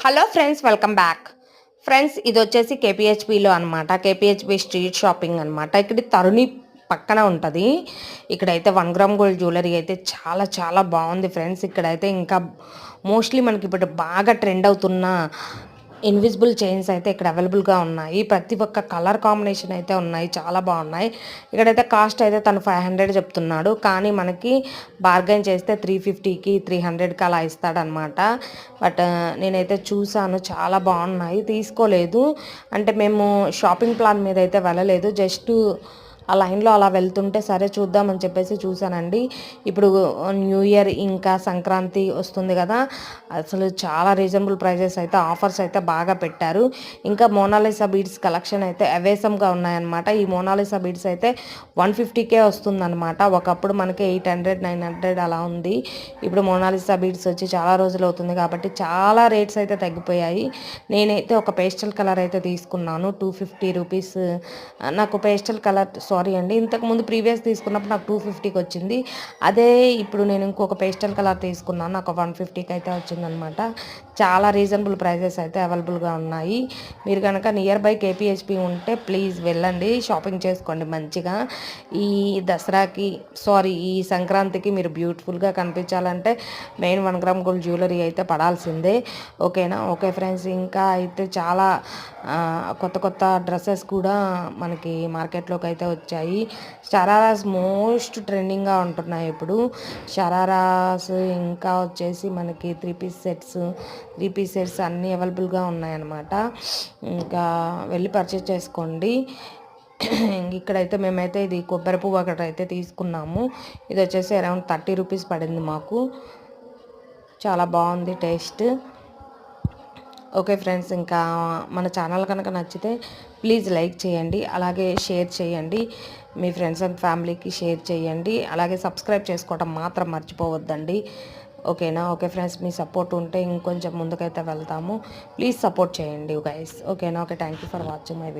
Hello friends, welcome back. Friends, ఇది వచ్చేసి కేపీహెచ్పిలో అనమాట. కేపీహెచ్పి స్ట్రీట్ షాపింగ్ అనమాట. ఇక్కడ తరుణి పక్కన ఉంటుంది. ఇక్కడైతే 1 గ్రామ్ గోల్డ్ జ్యువెలరీ అయితే చాలా చాలా బాగుంది ఫ్రెండ్స్. ఇక్కడైతే ఇంకా మోస్ట్లీ మనకి ఇప్పుడు బాగా ట్రెండ్ అవుతున్న ఇన్విజిబుల్ చైన్స్ అయితే ఇక్కడ అవైలబుల్గా ఉన్నాయి. ప్రతి ఒక్క కలర్ కాంబినేషన్ అయితే ఉన్నాయి, చాలా బాగున్నాయి. ఇక్కడైతే కాస్ట్ అయితే తను 500 చెప్తున్నాడు, కానీ మనకి బార్గెన్ చేస్తే 350కి 300కి అలా ఇస్తాడనమాట. బట్ నేనైతే చూసాను, చాలా బాగున్నాయి. తీసుకోలేదు అంటే మేము షాపింగ్ ప్లాన్ మీద అయితే వెళ్ళలేదు, జస్ట్ ఆ లైన్లో అలా వెళ్తుంటే సరే చూద్దామని చెప్పేసి చూశానండి. ఇప్పుడు న్యూ ఇయర్ ఇంకా సంక్రాంతి వస్తుంది కదా, అసలు చాలా రీజనబుల్ ప్రైజెస్ అయితే ఆఫర్స్ అయితే బాగా పెట్టారు. ఇంకా మోనాలిసా బీడ్స్ కలెక్షన్ అయితే అవేసంగా ఉన్నాయన్నమాట. ఈ మోనాలిసా బీడ్స్ అయితే 150కే వస్తుందన్నమాట. ఒకప్పుడు మనకి 800 900 అలా ఉంది. ఇప్పుడు మోనాలిసా బీడ్స్ వచ్చి చాలా రోజులు అవుతుంది కాబట్టి చాలా రేట్స్ అయితే తగ్గిపోయాయి. నేనైతే ఒక పేస్టల్ కలర్ అయితే తీసుకున్నాను, 250 రూపీస్. నాకు పేస్టల్ కలర్ సారీ అండి, ఇంతకుముందు ప్రీవియస్ తీసుకున్నప్పుడు నాకు 250కి వచ్చింది. అదే ఇప్పుడు నేను ఇంకొక పేస్టల్ కలర్ తీసుకున్నాను, నాకు 150కి అయితే వచ్చిందనమాట. చాలా రీజనబుల్ ప్రైజెస్ అయితే అవైలబుల్గా ఉన్నాయి. మీరు కనుక నియర్ బై కేపీహెచ్పి ఉంటే ప్లీజ్ వెళ్ళండి, షాపింగ్ చేసుకోండి మంచిగా. ఈ దసరాకి ఈ సంక్రాంతికి మీరు బ్యూటిఫుల్గా కనిపించాలంటే మెయిన్ 1 గ్రామ్ గోల్డ్ జ్యువెలరీ అయితే పడాల్సిందే. ఓకేనా? ఓకే ఫ్రెండ్స్, ఇంకా అయితే చాలా కొత్త కొత్త డ్రెస్సెస్ కూడా మనకి మార్కెట్లోకి అయితే వచ్చాయి. షరారాస్ మోస్ట్ ట్రెండింగ్గా ఉంటున్నాయి ఇప్పుడు. షరారాస్ ఇంకా వచ్చేసి మనకి 3 పీస్ సెట్స్ అన్నీ అవైలబుల్గా ఉన్నాయన్నమాట. ఇంకా వెళ్ళి పర్చేస్ చేసుకోండి. ఇక్కడైతే మేమైతే ఇది కొబ్బరి పువ్వు ఒకటి అయితే తీసుకున్నాము. ఇది వచ్చేసి అరౌండ్ 30 రూపీస్ పడింది మాకు. చాలా బాగుంది టేస్ట్. ఓకే ఫ్రెండ్స్, ఇంకా మన ఛానల్ కనుక నచ్చితే ప్లీజ్ లైక్ చేయండి, అలాగే షేర్ చేయండి, మీ ఫ్రెండ్స్ అండ్ ఫ్యామిలీకి షేర్ చేయండి. అలాగే సబ్స్క్రైబ్ చేసుకోవడం మాత్రం మర్చిపోవద్దండి. ఓకేనా? ఓకే ఫ్రెండ్స్, మీ సపోర్ట్ ఉంటే ఇంకొంచెం ముందుకైతే వెళ్తాము. ప్లీజ్ సపోర్ట్ చేయండి గైస్. ఓకేనా? Okay, thank you for watching my video.